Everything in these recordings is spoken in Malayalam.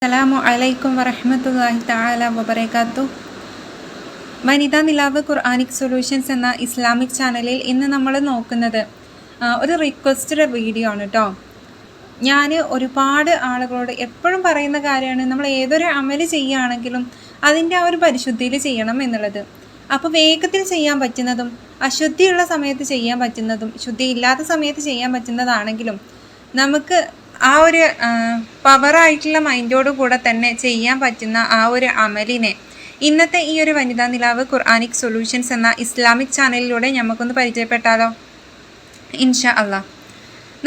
അസ്സലാമു അലൈക്കും വറഹ്മത്തുള്ളാഹി തആല വബറകാതുഹു. വനിതാ നിലാവ് ഖുർആനിക് സൊല്യൂഷൻസ് എന്ന ഇസ്ലാമിക് ചാനലിൽ ഇന്ന് നമ്മൾ നോക്കുന്നത് ഒരു റിക്വസ്റ്റഡ് വീഡിയോ ആണ് കേട്ടോ. ഞാൻ ഒരുപാട് ആളുകളോട് എപ്പോഴും പറയുന്ന കാര്യമാണ്, നമ്മൾ ഏതൊരു അമല് ചെയ്യുകയാണെങ്കിലും അതിൻ്റെ ആ ഒരു പരിശുദ്ധിയിൽ ചെയ്യണം എന്നുള്ളത്. അപ്പോൾ വേഗത്തിൽ ചെയ്യാൻ പറ്റുന്നതും അശുദ്ധിയുള്ള സമയത്ത് ചെയ്യാൻ പറ്റുന്നതും ശുദ്ധിയില്ലാത്ത സമയത്ത് ചെയ്യാൻ പറ്റുന്നതാണെങ്കിലും നമുക്ക് ആ ഒരു പവറായിട്ടുള്ള മൈൻഡോട് കൂടെ തന്നെ ചെയ്യാൻ പറ്റുന്ന ആ ഒരു അമലിനെ ഇന്നത്തെ ഈ ഒരു വനിതാ നിലാവ് ഖുർആനിക് സൊല്യൂഷൻസ് എന്ന ഇസ്ലാമിക് ചാനലിലൂടെ നമുക്കൊന്ന് പരിചയപ്പെട്ടാലോ? ഇൻഷാ അള്ളാ.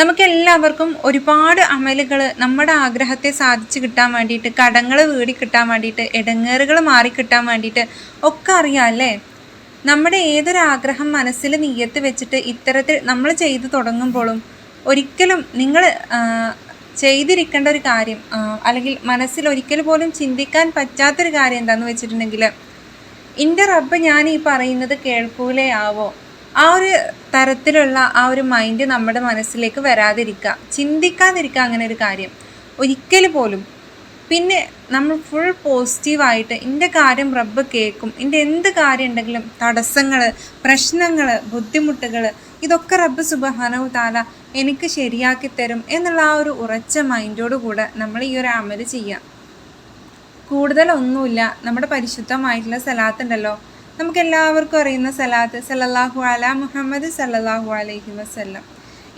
നമുക്കെല്ലാവർക്കും ഒരുപാട് അമലുകൾ നമ്മുടെ ആഗ്രഹത്തെ സാധിച്ചു കിട്ടാൻ വേണ്ടിയിട്ട്, കടങ്ങൾ വീടി കിട്ടാൻ വേണ്ടിയിട്ട്, ഇടങ്ങേറുകൾ മാറിക്കിട്ടാൻ വേണ്ടിയിട്ട് ഒക്കെ അറിയാം അല്ലേ? നമ്മുടെ ഏതൊരാഗ്രഹം മനസ്സിൽ നീയത്ത് വെച്ചിട്ട് ഇത്തരത്തിൽ നമ്മൾ ചെയ്തു തുടങ്ങുമ്പോഴും ഒരിക്കലും നിങ്ങൾ ചെയ്തിരിക്കേണ്ട ഒരു കാര്യം, അല്ലെങ്കിൽ മനസ്സിൽ ഒരിക്കൽ പോലും ചിന്തിക്കാൻ പറ്റാത്തൊരു കാര്യം എന്താണെന്ന് വെച്ചിട്ടുണ്ടെങ്കിൽ, എൻ്റെ റബ്ബ് ഞാൻ ഈ പറയുന്നത് കേൾക്കൂലേ ആവോ, ആ ഒരു തരത്തിലുള്ള ആ ഒരു മൈൻഡ് നമ്മുടെ മനസ്സിലേക്ക് വരാതിരിക്കുക, ചിന്തിക്കാതിരിക്കുക അങ്ങനെ ഒരു കാര്യം ഒരിക്കൽ പോലും. പിന്നെ നമ്മൾ ഫുൾ പോസിറ്റീവായിട്ട് എൻ്റെ കാര്യം റബ്ബ് കേൾക്കും, എൻ്റെ എന്ത് കാര്യം ഉണ്ടെങ്കിലും തടസ്സങ്ങൾ, പ്രശ്നങ്ങൾ, ബുദ്ധിമുട്ടുകൾ ഇതൊക്കെ റബ്ബ് സുബ്ഹാനഹു തആല എനിക്ക് ശരിയാക്കി തരും എന്നുള്ള ആ ഒരു ഉറച്ച മൈൻഡോട് കൂടെ നമ്മൾ ഈ ഒരു അമല് ചെയ്യാം. കൂടുതലൊന്നുമില്ല, നമ്മുടെ പരിശുദ്ധമായിട്ടുള്ള സലാത്ത് ഉണ്ടല്ലോ, നമുക്കെല്ലാവർക്കും അറിയുന്ന സലാത്ത്, സല്ലല്ലാഹു അലാ മുഹമ്മദ് സല്ലല്ലാഹു അലൈഹി വസല്ലം.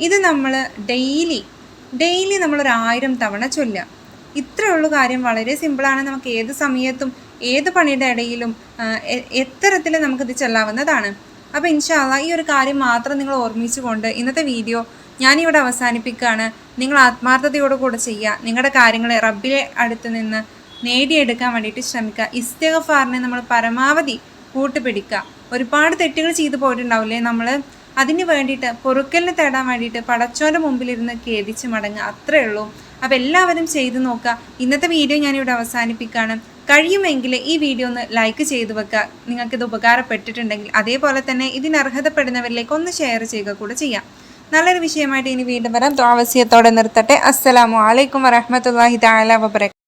ഇത് നമ്മൾ ഡെയിലി നമ്മളൊരു 1000 തവണ ചൊല്ലുക. ഇത്രയേ ഉള്ളൂ കാര്യം. വളരെ സിമ്പിളാണ്. നമുക്ക് ഏത് സമയത്തും ഏത് പണിയുടെ ഇടയിലും എത്തരത്തിൽ നമുക്കിത് ചൊല്ലാവുന്നതാണ്. അപ്പോൾ ഇൻഷാ അള്ളാ ഈ ഒരു കാര്യം മാത്രം നിങ്ങൾ ഓർമ്മിച്ചുകൊണ്ട് ഇന്നത്തെ വീഡിയോ ഞാനിവിടെ അവസാനിപ്പിക്കുകയാണ്. നിങ്ങൾ ആത്മാർത്ഥതയോടെ കൂടെ ചെയ്യുക. നിങ്ങളുടെ കാര്യങ്ങളെ റബ്ബിലെ അടുത്ത് നിന്ന് നേടിയെടുക്കാൻ വേണ്ടിയിട്ട് ശ്രമിക്കുക. ഇസ്തിഗ്ഫാറിനെ നമ്മൾ പരമാവധി കൂട്ടുപിടിക്കുക. ഒരുപാട് തെറ്റുകൾ ചെയ്തു പോയിട്ടുണ്ടാവില്ലേ നമ്മൾ, അതിന് വേണ്ടിയിട്ട് പൊറുക്കലിന് തേടാൻ വേണ്ടിയിട്ട് പടച്ചോൻ്റെ മുമ്പിലിരുന്ന് ഖേദിച്ച് മടങ്ങുക, അത്രയേ ഉള്ളൂ. അപ്പോൾ എല്ലാവരും ചെയ്തു നോക്കുക. ഇന്നത്തെ വീഡിയോ ഞാനിവിടെ അവസാനിപ്പിക്കുകയാണ്. കഴിയുമെങ്കിൽ ഈ വീഡിയോ ഒന്ന് ലൈക്ക് ചെയ്തു വെക്കുക, നിങ്ങൾക്കിത് ഉപകാരപ്പെട്ടിട്ടുണ്ടെങ്കിൽ. അതേപോലെ തന്നെ ഇതിന് അർഹതപ്പെടുന്നവരിലേക്ക് ഒന്ന് ഷെയർ ചെയ്യുക കൂടെ ചെയ്യാം. നല്ലൊരു വിഷയമായിട്ട് ഇനി വീണ്ടും വരാം. ദുആ വസിയത്തോടെ നിർത്തട്ടെ. അസ്സലാമു അലൈക്കും വറഹ്മത്തുള്ളാഹി തആല വബറകാതുഹു.